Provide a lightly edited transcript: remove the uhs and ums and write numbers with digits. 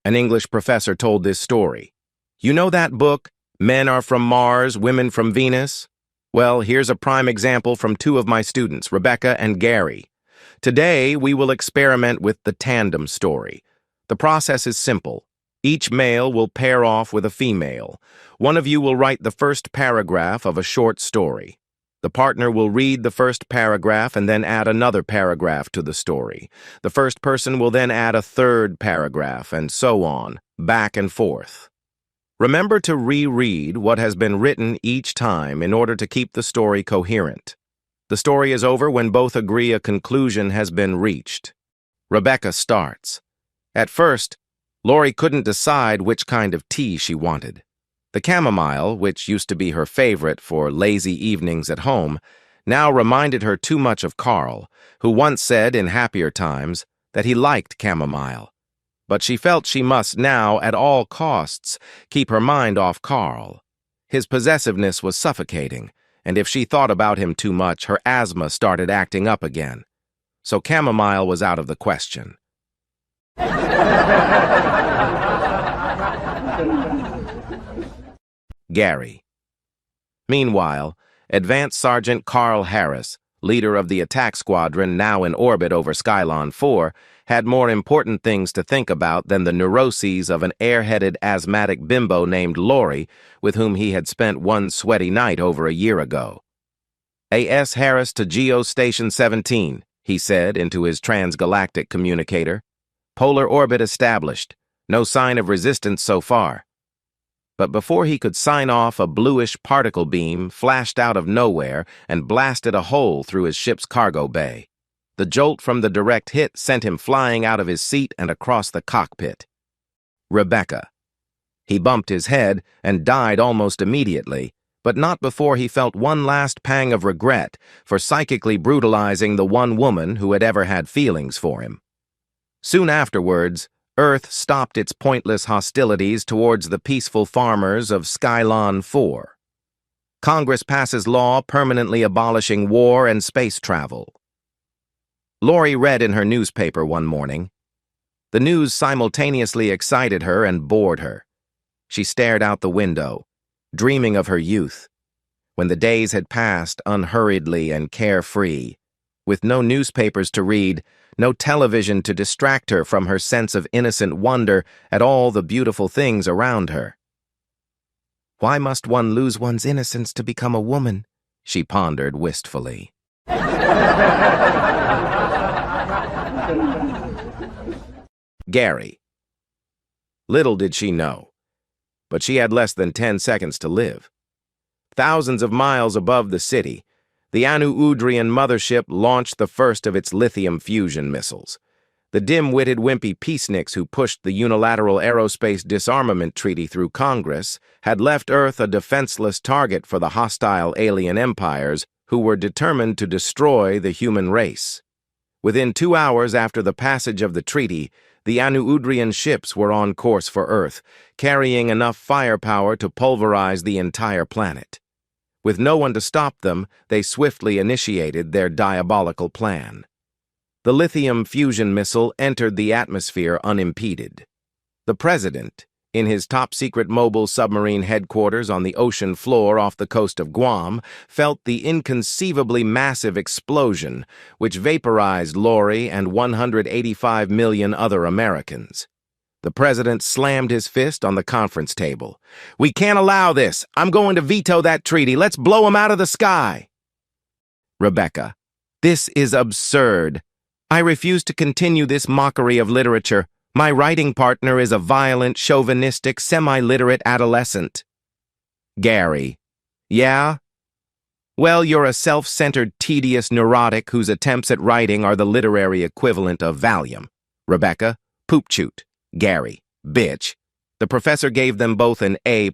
An English professor told this story. You know that book, Men Are From Mars, Women From Venus? Well, here's a prime example from two of my students, Rebecca and Gary. Today, we will experiment with the tandem story. The process is simple. Each male will pair off with a female. One of you will write the first paragraph of a short story. The partner will read the first paragraph and then add another paragraph to the story. The first person will then add a third paragraph, and so on, back and forth. Remember to reread what has been written each time in order to keep the story coherent. The story is over when both agree a conclusion has been reached. Rebecca starts. At first, Lori couldn't decide which kind of tea she wanted. The chamomile, which used to be her favorite for lazy evenings at home, now reminded her too much of Carl, who once said in happier times that he liked chamomile. But she felt she must now, at all costs, keep her mind off Carl. His possessiveness was suffocating, and if she thought about him too much, her asthma started acting up again. So chamomile was out of the question. Gary. Meanwhile, Advanced Sergeant Carl Harris, leader of the attack squadron now in orbit over Skylon 4, had more important things to think about than the neuroses of an airheaded asthmatic bimbo named Lori, with whom he had spent one sweaty night over a year ago. A.S. Harris to Geostation 17, he said into his transgalactic communicator. Polar orbit established. No sign of resistance so far. But before he could sign off, a bluish particle beam flashed out of nowhere and blasted a hole through his ship's cargo bay. The jolt from the direct hit sent him flying out of his seat and across the cockpit. Rebecca. He bumped his head and died almost immediately, but not before he felt one last pang of regret for psychically brutalizing the one woman who had ever had feelings for him. Soon afterwards, Earth stopped its pointless hostilities towards the peaceful farmers of Skylon 4. Congress passes law permanently abolishing war and space travel. Lori read in her newspaper one morning. The news simultaneously excited her and bored her. She stared out the window, dreaming of her youth, when the days had passed unhurriedly and carefree, with no newspapers to read, no television to distract her from her sense of innocent wonder at all the beautiful things around her. Why must one lose one's innocence to become a woman? She pondered wistfully. Gary. Little did she know, but she had less than 10 seconds to live. Thousands of miles above the city, the Anu Udrian mothership launched the first of its lithium fusion missiles. The dim-witted wimpy peaceniks who pushed the unilateral aerospace disarmament treaty through Congress had left Earth a defenseless target for the hostile alien empires who were determined to destroy the human race. Within 2 hours after the passage of the treaty, the Anu Udrian ships were on course for Earth, carrying enough firepower to pulverize the entire planet. With no one to stop them, they swiftly initiated their diabolical plan. The lithium fusion missile entered the atmosphere unimpeded. The president, in his top-secret mobile submarine headquarters on the ocean floor off the coast of Guam, felt the inconceivably massive explosion which vaporized Lori and 185 million other Americans. The president slammed his fist on the conference table. "We can't allow this. I'm going to veto that treaty. Let's blow him out of the sky." Rebecca. This is absurd. I refuse to continue this mockery of literature. My writing partner is a violent, chauvinistic, semi-literate adolescent. Gary. Yeah? Well, you're a self-centered, tedious neurotic whose attempts at writing are the literary equivalent of Valium. Rebecca. Poop-choot. Gary. Bitch. The professor gave them both an A+.